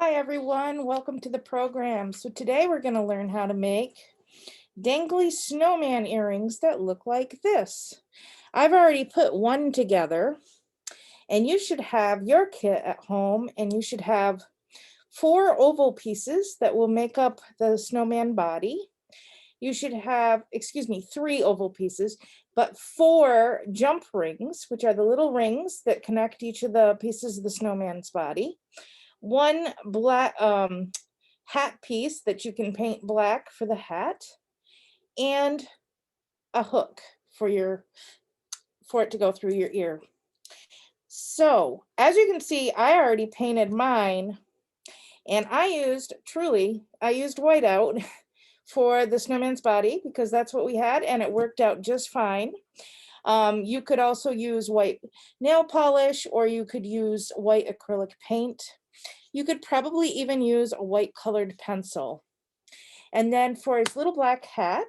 Hi everyone, welcome to the program. So today we're going to learn how to make dangly snowman earrings that look like this. I've already put one together, and you should have your kit at home, and you should have 4 oval pieces that will make up the snowman body. You should have, 3 oval pieces, but 4 jump rings, which are the little rings that connect each of the pieces of the snowman's body. One black hat piece that you can paint black for the hat, and a hook for it to go through your ear. So as you can see, I already painted mine, and I used whiteout for the snowman's body because that's what we had, and it worked out just fine. You could also use white nail polish, or you could use white acrylic paint. You could probably even use a white colored pencil. And then for his little black hat,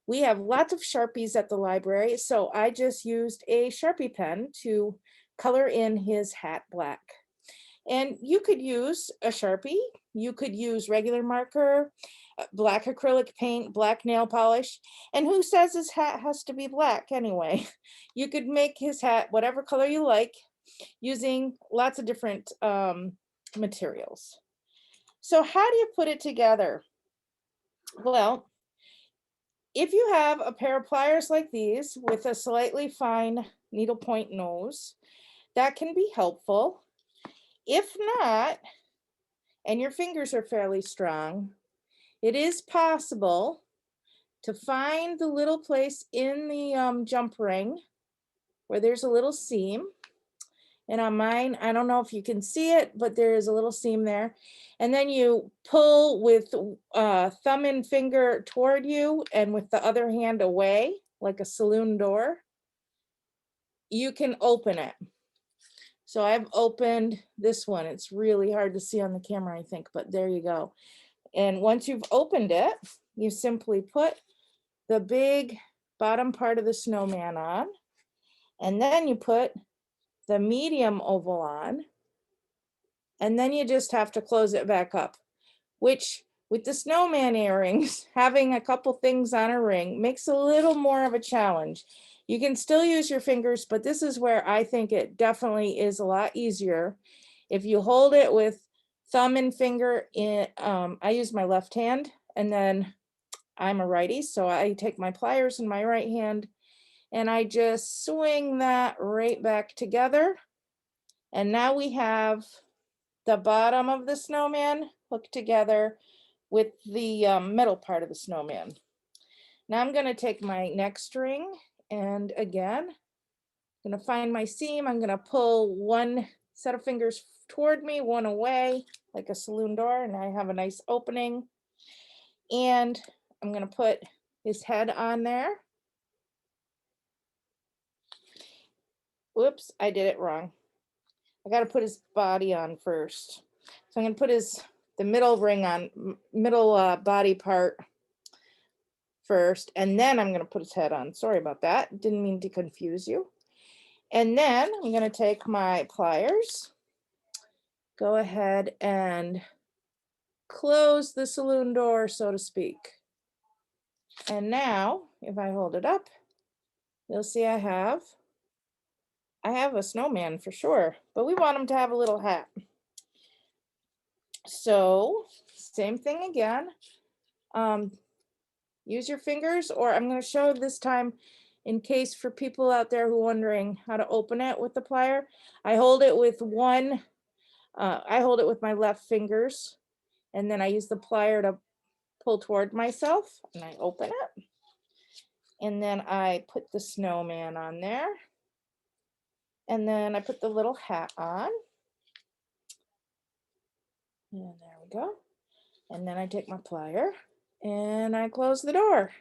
we have lots of Sharpies at the library, so I just used a Sharpie pen to color in his hat black. And you could use a Sharpie, you could use regular marker, black acrylic paint, black nail polish, and who says his hat has to be black anyway? You could make his hat whatever color you like using lots of different materials. So how do you put it together? Well, if you have a pair of pliers like these with a slightly fine needlepoint nose, that can be helpful. If not, and your fingers are fairly strong, it is possible to find the little place in the jump ring where there's a little seam. And on mine, I don't know if you can see it, but there is a little seam there. And then you pull with thumb and finger toward you and with the other hand away, like a saloon door. You can open it. So I've opened this one. It's really hard to see on the camera, I think, but there you go. And once you've opened it, you simply put the big bottom part of the snowman on, and then you put the medium oval on, and then you just have to close it back up, which with the snowman earrings, having a couple things on a ring makes a little more of a challenge. You can still use your fingers, but this is where I think it definitely is a lot easier. If you hold it with thumb and finger in, I use my left hand, and then I'm a righty, so I take my pliers in my right hand and I just swing that right back together. And now we have the bottom of the snowman hooked together with the middle part of the snowman. Now I'm going to take my next ring, and again, I'm going to find my seam. I'm going to pull one set of fingers toward me, one away, like a saloon door, and I have a nice opening. And I'm going to put his head on there. Whoops, I did it wrong. I got to put his body on first. So I'm going to put the middle ring on, middle body part first, and then I'm going to put his head on. Sorry about that. Didn't mean to confuse you. And then I'm going to take my pliers, go ahead and close the saloon door, so to speak. And now, if I hold it up, you'll see I have a snowman for sure, but we want him to have a little hat. So same thing again. Use your fingers, or I'm going to show this time in case for people out there who are wondering how to open it with the plier. I hold it with my left fingers, and then I use the plier to pull toward myself, and I open it. And then I put the snowman on there. And then I put the little hat on. And there we go. And then I take my plier and I close the door.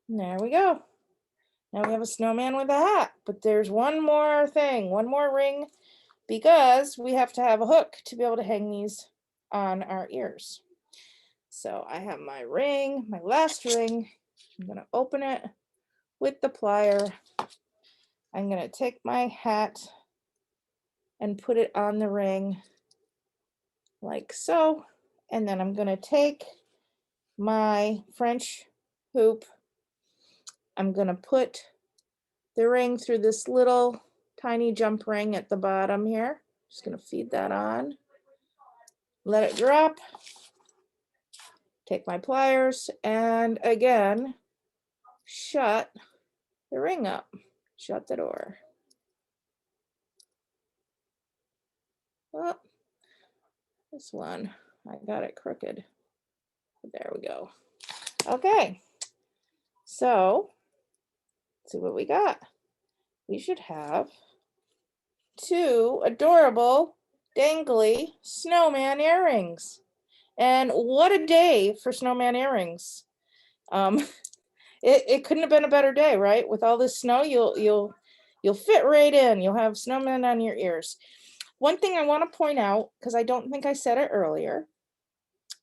And there we go. Now we have a snowman with a hat, but there's one more thing, one more ring, because we have to have a hook to be able to hang these on our ears. So I have my ring, my last ring. I'm going to open it with the plier, I'm going to take my hat and put it on the ring like so. And then I'm going to take my French hoop. I'm going to put the ring through this little tiny jump ring at the bottom here. Just going to feed that on. Let it drop. Take my pliers and again, shut the ring up. Shut the door. Oh, this one, I got it crooked. There we go. Okay, so let's see what we got. We should have 2 adorable dangly snowman earrings. And what a day for snowman earrings. It couldn't have been a better day, right? With all this snow, you'll fit right in. You'll have snowmen on your ears. One thing I want to point out, because I don't think I said it earlier,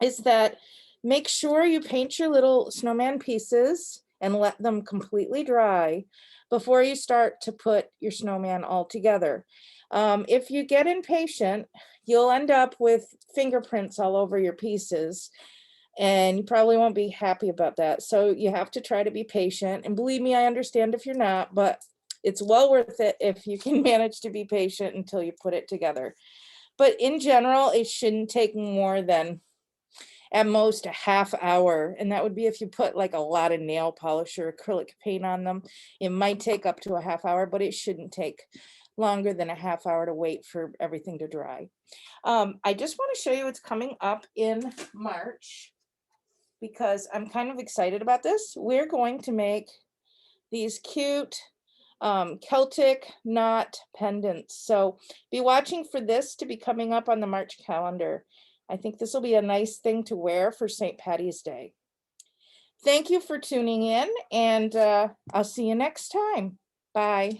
is that make sure you paint your little snowman pieces and let them completely dry before you start to put your snowman all together. If you get impatient, you'll end up with fingerprints all over your pieces, and you probably won't be happy about that. So you have to try to be patient. And believe me, I understand if you're not, but it's well worth it if you can manage to be patient until you put it together. But in general, it shouldn't take more than at most a half hour. And that would be if you put like a lot of nail polish or acrylic paint on them. It might take up to a half hour, but it shouldn't take longer than a half hour to wait for everything to dry. I just want to show you what's coming up in March, because I'm kind of excited about this. We're going to make these cute Celtic knot pendants. So be watching for this to be coming up on the March calendar. I think this will be a nice thing to wear for St. Patty's Day. Thank you for tuning in, and I'll see you next time. Bye.